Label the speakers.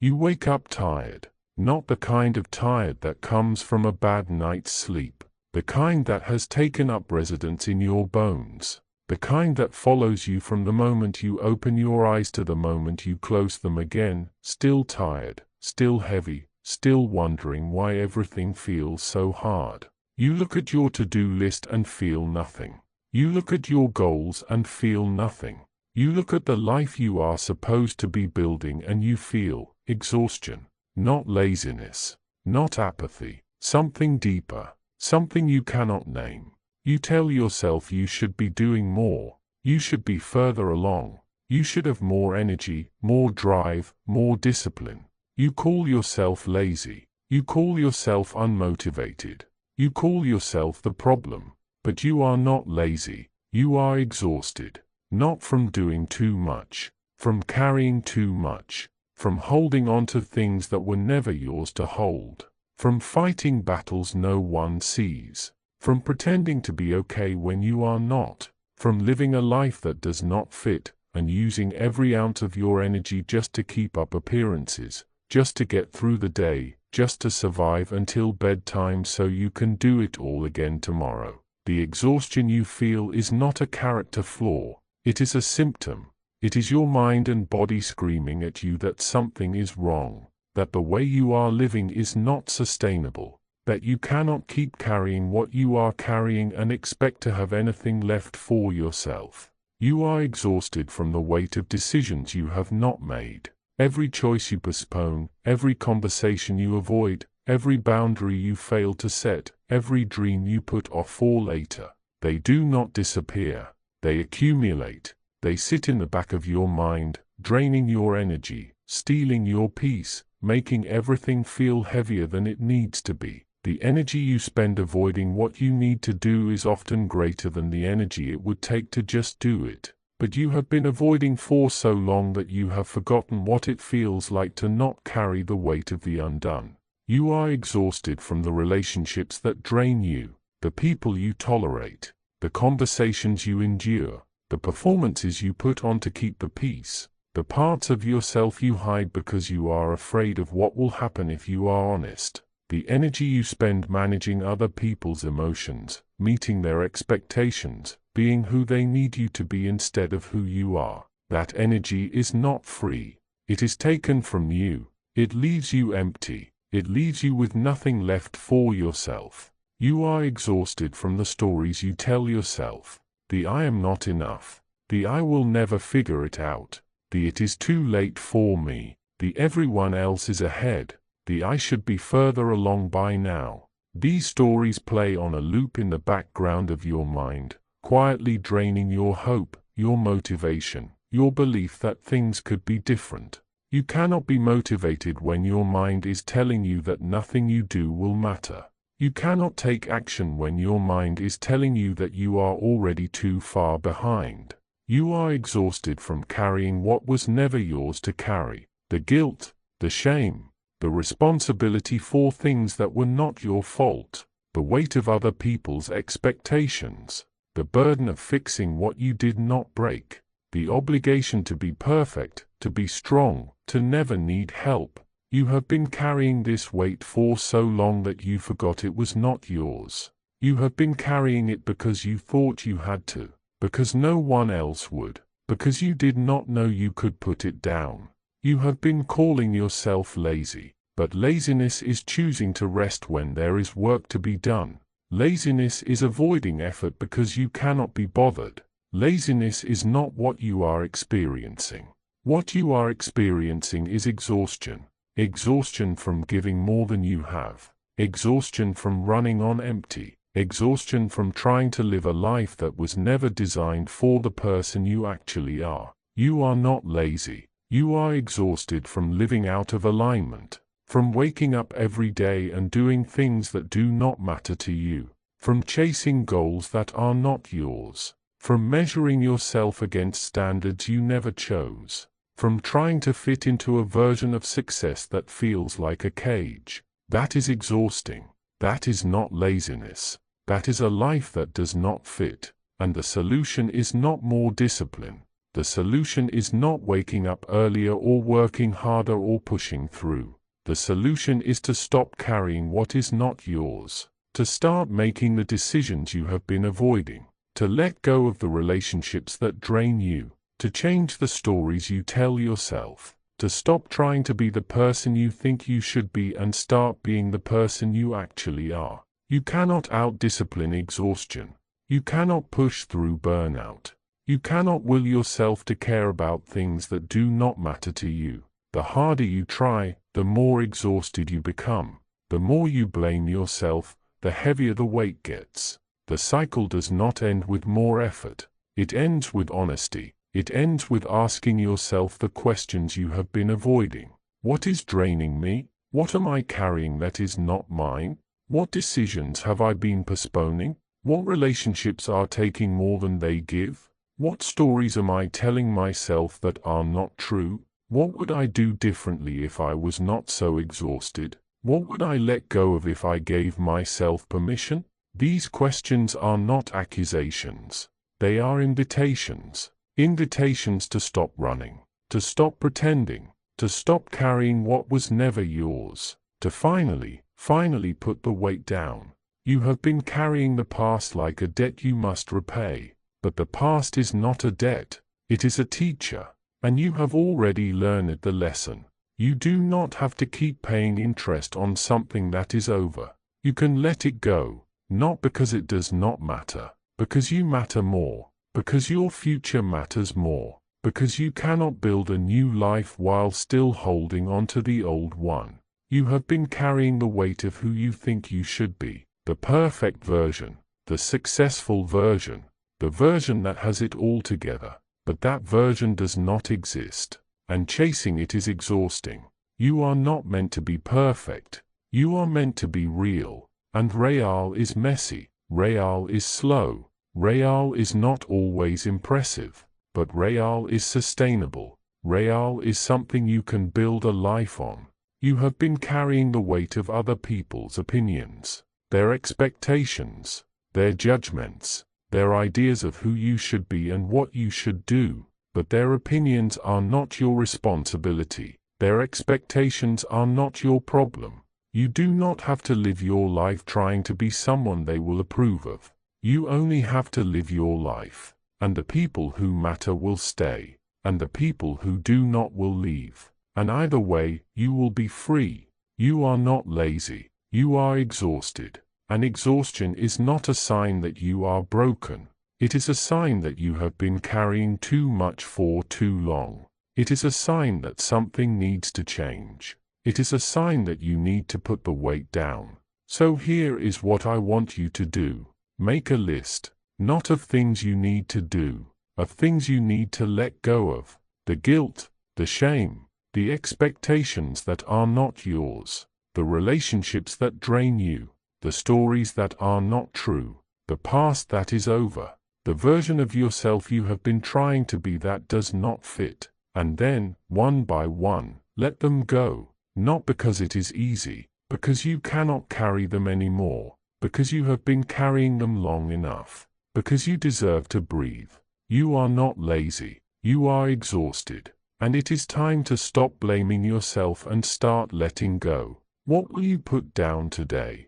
Speaker 1: You wake up tired, not the kind of tired that comes from a bad night's sleep, the kind that has taken up residence in your bones, the kind that follows you from the moment you open your eyes to the moment you close them again, still tired, still heavy, still wondering why everything feels so hard. You look at your to-do list and feel nothing. You look at your goals and feel nothing. You look at the life you are supposed to be building and you feel exhaustion, not laziness, not apathy, something deeper, something you cannot name. You tell yourself you should be doing more, you should be further along, you should have more energy, more drive, more discipline. You call yourself lazy, you call yourself unmotivated, you call yourself the problem, but you are not lazy, you are exhausted. Not from doing too much, from carrying too much, from holding on to things that were never yours to hold, from fighting battles no one sees, from pretending to be okay when you are not, from living a life that does not fit, and using every ounce of your energy just to keep up appearances, just to get through the day, just to survive until bedtime so you can do it all again tomorrow. The exhaustion you feel is not a character flaw. It is a symptom. It is your mind and body screaming at you that something is wrong, that the way you are living is not sustainable, that you cannot keep carrying what you are carrying and expect to have anything left for yourself. You are exhausted from the weight of decisions you have not made, every choice you postpone, every conversation you avoid, every boundary you fail to set, every dream you put off for later. They do not disappear. They accumulate, they sit in the back of your mind, draining your energy, stealing your peace, making everything feel heavier than it needs to be. The energy you spend avoiding what you need to do is often greater than the energy it would take to just do it. But you have been avoiding for so long that you have forgotten what it feels like to not carry the weight of the undone. You are exhausted from the relationships that drain you, the people you tolerate, the conversations you endure, the performances you put on to keep the peace, the parts of yourself you hide because you are afraid of what will happen if you are honest, the energy you spend managing other people's emotions, meeting their expectations, being who they need you to be instead of who you are. That energy is not free. It is taken from you. It leaves you empty. It leaves you with nothing left for yourself. You are exhausted from the stories you tell yourself. The I am not enough. The I will never figure it out. The it is too late for me. The everyone else is ahead. The I should be further along by now. These stories play on a loop in the background of your mind, quietly draining your hope, your motivation, your belief that things could be different. You cannot be motivated when your mind is telling you that nothing you do will matter. You cannot take action when your mind is telling you that you are already too far behind. You are exhausted from carrying what was never yours to carry, the guilt, the shame, the responsibility for things that were not your fault, the weight of other people's expectations, the burden of fixing what you did not break, the obligation to be perfect, to be strong, to never need help. You have been carrying this weight for so long that you forgot it was not yours. You have been carrying it because you thought you had to, because no one else would, because you did not know you could put it down. You have been calling yourself lazy, but laziness is choosing to rest when there is work to be done. Laziness is avoiding effort because you cannot be bothered. Laziness is not what you are experiencing. What you are experiencing is exhaustion. Exhaustion from giving more than you have. Exhaustion from running on empty. Exhaustion from trying to live a life that was never designed for the person you actually are. You are not lazy. You are exhausted from living out of alignment. From waking up every day and doing things that do not matter to you. From chasing goals that are not yours. From measuring yourself against standards you never chose. From trying to fit into a version of success that feels like a cage. That is exhausting. That is not laziness. That is a life that does not fit. And the solution is not more discipline. The solution is not waking up earlier or working harder or pushing through. The solution is to stop carrying what is not yours, to start making the decisions you have been avoiding, to let go of the relationships that drain you, to change the stories you tell yourself, to stop trying to be the person you think you should be and start being the person you actually are. You cannot out-discipline exhaustion. You cannot push through burnout. You cannot will yourself to care about things that do not matter to you. The harder you try, the more exhausted you become. The more you blame yourself, the heavier the weight gets. The cycle does not end with more effort. It ends with honesty. It ends with asking yourself the questions you have been avoiding. What is draining me? What am I carrying that is not mine? What decisions have I been postponing? What relationships are taking more than they give? What stories am I telling myself that are not true? What would I do differently if I was not so exhausted? What would I let go of if I gave myself permission? These questions are not accusations. They are invitations. Invitations to stop running, to stop pretending, to stop carrying what was never yours, to finally put the weight down. You have been carrying the past like a debt you must repay. But the past is not a debt, it is a teacher, and you have already learned the lesson. You do not have to keep paying interest on something that is over. You can let it go, not because it does not matter, because you matter more, because your future matters more, because you cannot build a new life while still holding on to the old one. You have been carrying the weight of who you think you should be, the perfect version, the successful version, the version that has it all together, but that version does not exist, and chasing it is exhausting. You are not meant to be perfect. You are meant to be real, and real is messy, real is slow, real is not always impressive, but real is sustainable, real is something you can build a life on. You have been carrying the weight of other people's opinions, their expectations, their judgments, their ideas of who you should be and what you should do, but their opinions are not your responsibility. Their expectations are not your problem. You do not have to live your life trying to be someone they will approve of. You only have to live your life, and the people who matter will stay, and the people who do not will leave. And either way, you will be free. You are not lazy. You are exhausted. And exhaustion is not a sign that you are broken. It is a sign that you have been carrying too much for too long. It is a sign that something needs to change. It is a sign that you need to put the weight down. So here is what I want you to do. Make a list, not of things you need to do, of things you need to let go of. The guilt, the shame, the expectations that are not yours, the relationships that drain you, the stories that are not true, the past that is over, the version of yourself you have been trying to be that does not fit, and then, one by one, let them go, not because it is easy, because you cannot carry them anymore, because you have been carrying them long enough, because you deserve to breathe. You are not lazy, you are exhausted, and it is time to stop blaming yourself and start letting go. What will you put down today?